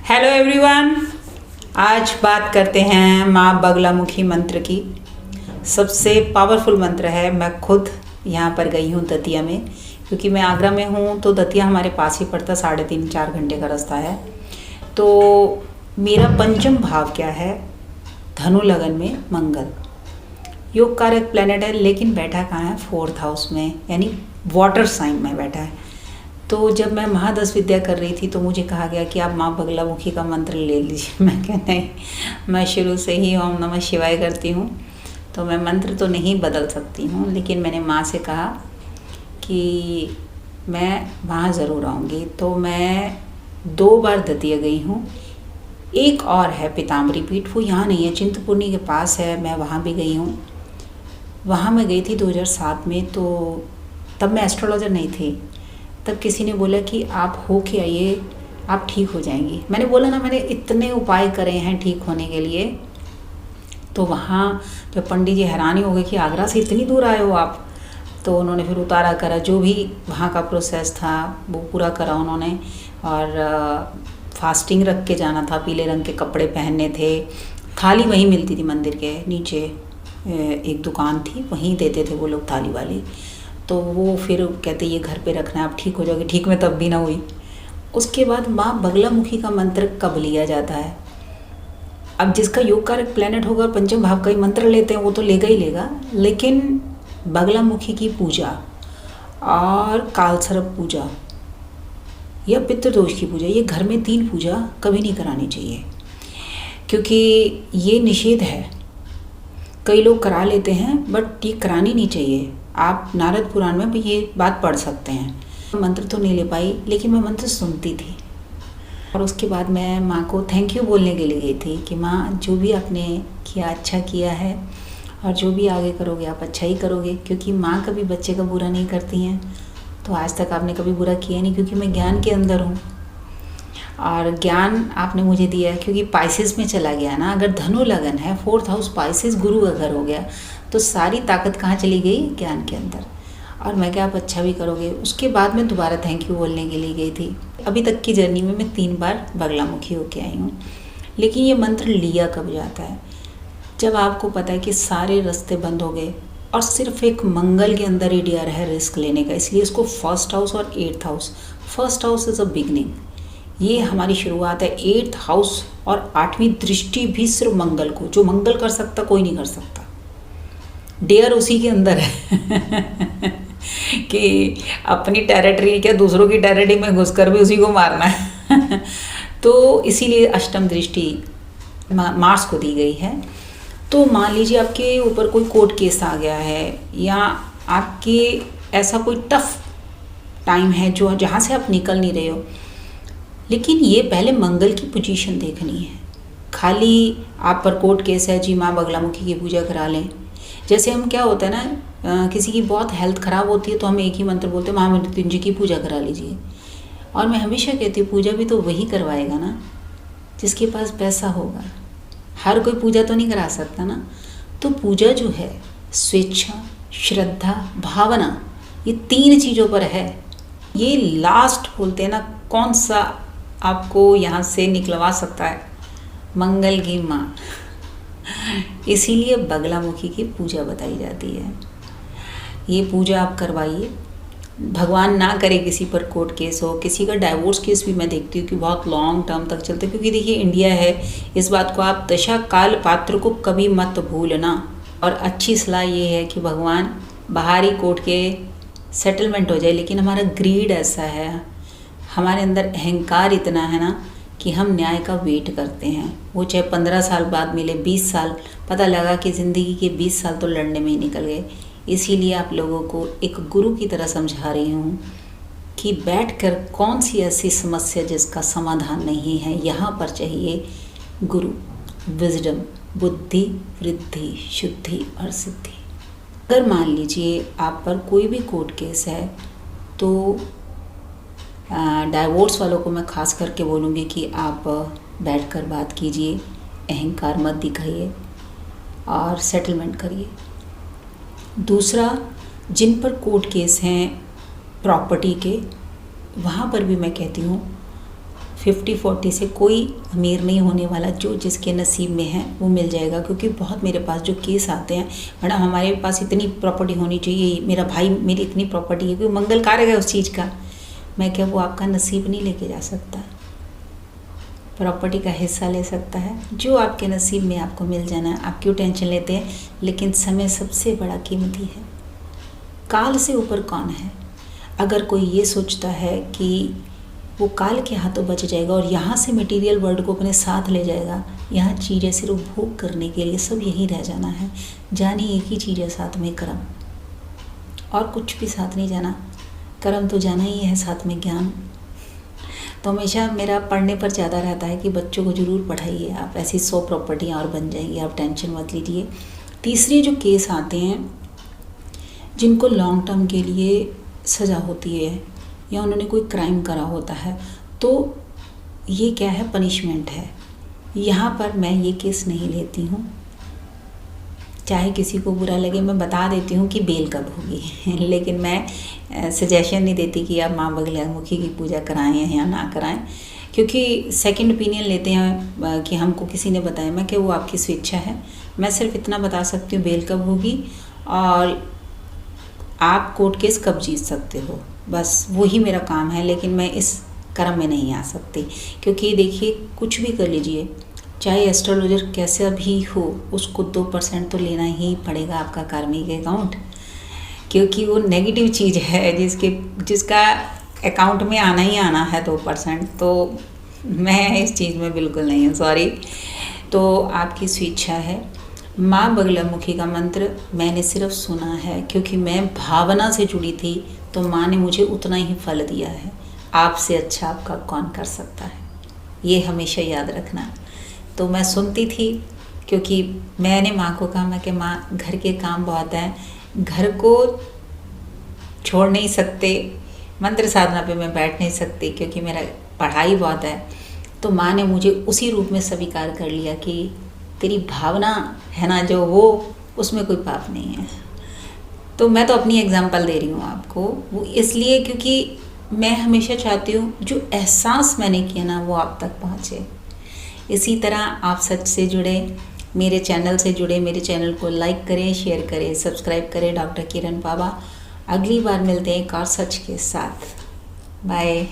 Hello everyone. आज बात करते हैं माँ बगलामुखी मंत्र की। सबसे पावरफुल मंत्र है। मैं खुद यहाँ पर गई हूँ दतिया में, क्योंकि मैं आगरा में हूँ तो दतिया हमारे पास ही पड़ता, 3.5-4 घंटे का रास्ता है। तो मेरा पंचम भाव क्या है? धनु लगन में मंगल योग कारक प्लैनेट है, लेकिन बैठा कहाँ है? 4th हाउस में, यानी वाटर साइन में बैठा है। तो जब मैं महादस विद्या कर रही थी तो मुझे कहा गया कि आप माँ बगलामुखी का मंत्र ले लीजिए। मैं कहा नहीं, मैं शुरू से ही ओम नमः शिवाय करती हूँ, तो मैं मंत्र तो नहीं बदल सकती हूँ। लेकिन मैंने माँ से कहा कि मैं वहाँ ज़रूर आऊँगी। तो मैं 2 बार दतिया गई हूँ। एक और है पीताम्बरी पीठ, वो यहाँ नहीं है, चिंतपूर्णी के पास है, मैं वहाँ भी गई हूँ। वहाँ मैं गई थी 2007 में। तो तब मैं एस्ट्रोलॉजर नहीं थी। तब किसी ने बोला कि आप हो के आइए, आप ठीक हो जाएंगी। मैंने बोला ना, मैंने इतने उपाय करे हैं ठीक होने के लिए। तो वहाँ जब पंडित जी हैरानी हो गई कि आगरा से इतनी दूर आए हो आप, तो उन्होंने फिर उतारा करा, जो भी वहाँ का प्रोसेस था वो पूरा करा उन्होंने। और फास्टिंग रख के जाना था, पीले रंग के कपड़े पहनने थे। थाली वहीं मिलती थी मंदिर के नीचे, एक दुकान थी, वहीं देते थे वो लोग थाली वाली। तो वो फिर कहते ये घर पे रखना है, आप ठीक हो जाओगे। ठीक में तब भी ना हुई। उसके बाद माँ बगलामुखी का मंत्र कब लिया जाता है? अब जिसका योग कारक प्लैनेट होगा और पंचम भाव का ही मंत्र लेते हैं वो तो लेगा ही लेगा। लेकिन बगलामुखी की पूजा और कालसर्प पूजा या पितृदोष की पूजा, ये घर में 3 पूजा कभी नहीं करानी चाहिए, क्योंकि ये निषेध है। कई लोग करा लेते हैं, बट ये करानी नहीं चाहिए। आप नारद पुराण में भी ये बात पढ़ सकते हैं। मंत्र तो नहीं ले पाई, लेकिन मैं मंत्र सुनती थी। और उसके बाद मैं माँ को थैंक यू बोलने के लिए गई थी कि माँ, जो भी आपने किया अच्छा किया है, और जो भी आगे करोगे आप अच्छा ही करोगे। क्योंकि माँ कभी बच्चे का बुरा नहीं करती हैं। तो आज तक आपने कभी बुरा किया नहीं, क्योंकि मैं ज्ञान के अंदर हूँ और ज्ञान आपने मुझे दिया है। क्योंकि पाइसेस में चला गया ना, अगर धनु लगन है, 4th हाउस पाइसेस गुरु का घर हो गया, तो सारी ताकत कहाँ चली गई? ज्ञान के अंदर। और मैं क्या, आप अच्छा भी करोगे। उसके बाद मैं दोबारा थैंक यू बोलने के लिए गई थी। अभी तक की जर्नी में मैं 3 बार बगलामुखी होके आई हूँ। लेकिन ये मंत्र लिया कब जाता है? जब आपको पता है कि सारे रास्ते बंद हो गए और सिर्फ एक मंगल के अंदर ही डर है रिस्क लेने का। इसलिए इसको 1st हाउस और 8th house. 1st house is a beginning, ये हमारी शुरुआत है। 8th हाउस और 8वीं दृष्टि भी सिर्फ मंगल को, जो मंगल कर सकता कोई नहीं कर सकता। डेयर उसी के अंदर है कि अपनी टेरिटरी क्या दूसरों की टेरिटरी में घुसकर भी उसी को मारना है। तो इसीलिए अष्टम दृष्टि मार्स को दी गई है। तो मान लीजिए आपके ऊपर कोई कोर्ट केस आ गया है, या आपके ऐसा कोई टफ टाइम है जो जहाँ से आप निकल नहीं रहे हो, लेकिन ये पहले मंगल की पोजीशन देखनी है। खाली आप पर कोर्ट केस है जी, माँ बगलामुखी की पूजा करा लें। जैसे हम, क्या होता है ना, किसी की बहुत हेल्थ ख़राब होती है तो हम एक ही मंत्र बोलते हैं, माँ मृत्युंजय की पूजा करा लीजिए। और मैं हमेशा कहती हूँ, पूजा भी तो वही करवाएगा ना जिसके पास पैसा होगा। हर कोई पूजा तो नहीं करा सकता ना। तो पूजा जो है, स्वेच्छा, श्रद्धा, भावना, ये 3 चीज़ों पर है। ये लास्ट बोलते हैं ना, कौन सा आपको यहाँ से निकलवा सकता है? मंगल की माँ। इसीलिए बगलामुखी की पूजा बताई जाती है। ये पूजा आप करवाइए। भगवान ना करे किसी पर कोर्ट केस हो। किसी का डाइवोर्स केस भी मैं देखती हूँ कि बहुत लॉन्ग टर्म तक चलते, क्योंकि देखिए इंडिया है, इस बात को आप दशा काल पात्र को कभी मत भूलना। और अच्छी सलाह ये है कि भगवान बाहरी कोर्ट के सेटलमेंट हो जाए, लेकिन हमारा ग्रीड ऐसा है, हमारे अंदर अहंकार इतना है ना कि हम न्याय का वेट करते हैं। वो चाहे 15 साल बाद मिले, 20 साल, पता लगा कि ज़िंदगी के 20 साल तो लड़ने में ही निकल गए। इसीलिए आप लोगों को एक गुरु की तरह समझा रही हूँ कि बैठकर कौन सी ऐसी समस्या जिसका समाधान नहीं है, यहाँ पर चाहिए गुरु, विजडम, बुद्धि, वृद्धि, शुद्धि और सिद्धि। अगर मान लीजिए आप पर कोई भी कोर्ट केस है, तो डाइवोर्स वालों को मैं खास करके बोलूँगी कि आप बैठकर बात कीजिए, अहंकार मत दिखाइए और सेटलमेंट करिए। दूसरा, जिन पर कोर्ट केस हैं प्रॉपर्टी के, वहाँ पर भी मैं कहती हूँ 50-40 से कोई अमीर नहीं होने वाला, जो जिसके नसीब में है वो मिल जाएगा। क्योंकि बहुत मेरे पास जो केस आते हैं, मैडम हमारे पास इतनी प्रॉपर्टी होनी चाहिए, मेरा भाई मेरी इतनी प्रॉपर्टी है, कोई मंगल कार्य है उस चीज़ का। मैं क्या वो आपका नसीब नहीं लेके जा सकता, प्रॉपर्टी का हिस्सा ले सकता है, जो आपके नसीब में आपको मिल जाना है। आप क्यों टेंशन लेते हैं? लेकिन समय सबसे बड़ा कीमती है, काल से ऊपर कौन है। अगर कोई ये सोचता है कि वो काल के हाथों बच जाएगा और यहाँ से मटेरियल वर्ल्ड को अपने साथ ले जाएगा, यहाँ चीज़ें सिर्फ भोग करने के लिए, सब यहीं रह जाना है। जानी एक ही चीज़ है साथ में, कर्म, और कुछ भी साथ नहीं जाना। कर्म तो जाना ही है, साथ में ज्ञान। तो हमेशा मेरा पढ़ने पर ज़्यादा रहता है कि बच्चों को ज़रूर पढ़ाइए आप, ऐसी 100 प्रॉपर्टियाँ और बन जाएंगी, आप टेंशन मत लीजिए। तीसरी जो केस आते हैं जिनको लॉन्ग टर्म के लिए सज़ा होती है या उन्होंने कोई क्राइम करा होता है, तो ये क्या है, पनिशमेंट है। यहाँ पर मैं ये केस नहीं लेती हूँ, चाहे किसी को बुरा लगे। मैं बता देती हूँ कि बेल कब होगी लेकिन मैं सजेशन नहीं देती कि आप माँ बगलामुखी की पूजा कराएं या ना कराएं, क्योंकि सेकंड ओपिनियन लेते हैं कि हमको किसी ने बताया। मैं कि वो आपकी स्वेच्छा है। मैं सिर्फ इतना बता सकती हूँ बेल कब होगी और आप कोर्ट केस कब जीत सकते हो, बस वही मेरा काम है। लेकिन मैं इस कर्म में नहीं आ सकती, क्योंकि देखिए कुछ भी कर लीजिए, चाहे एस्ट्रोलॉजर कैसा भी हो, उसको 2% तो लेना ही पड़ेगा आपका कार्मिक अकाउंट, क्योंकि वो नेगेटिव चीज़ है जिसका अकाउंट में आना ही आना है 2%। तो मैं इस चीज़ में बिल्कुल नहीं हूँ, सॉरी। तो आपकी स्वेच्छा है। माँ बगलामुखी का मंत्र मैंने सिर्फ सुना है, क्योंकि मैं भावना से जुड़ी थी, तो माँ ने मुझे उतना ही फल दिया है। आपसे अच्छा आपका कौन कर सकता है, ये हमेशा याद रखना। तो मैं सुनती थी, क्योंकि मैंने माँ को कहा, मैं कि माँ घर के काम बहुत हैं, घर को छोड़ नहीं सकते, मंत्र साधना पे मैं बैठ नहीं सकती, क्योंकि मेरा पढ़ाई बहुत है। तो माँ ने मुझे उसी रूप में स्वीकार कर लिया कि तेरी भावना है ना जो, वो उसमें कोई पाप नहीं है। तो मैं तो अपनी एग्जांपल दे रही हूँ आपको, वो इसलिए क्योंकि मैं हमेशा चाहती हूँ जो एहसास मैंने किया ना वो आप तक पहुँचे। इसी तरह आप सच से जुड़े, मेरे चैनल से जुड़े, मेरे चैनल को लाइक करें, शेयर करें, सब्सक्राइब करें। डॉक्टर किरण बाबा, अगली बार मिलते हैं एक और सच के साथ। बाय।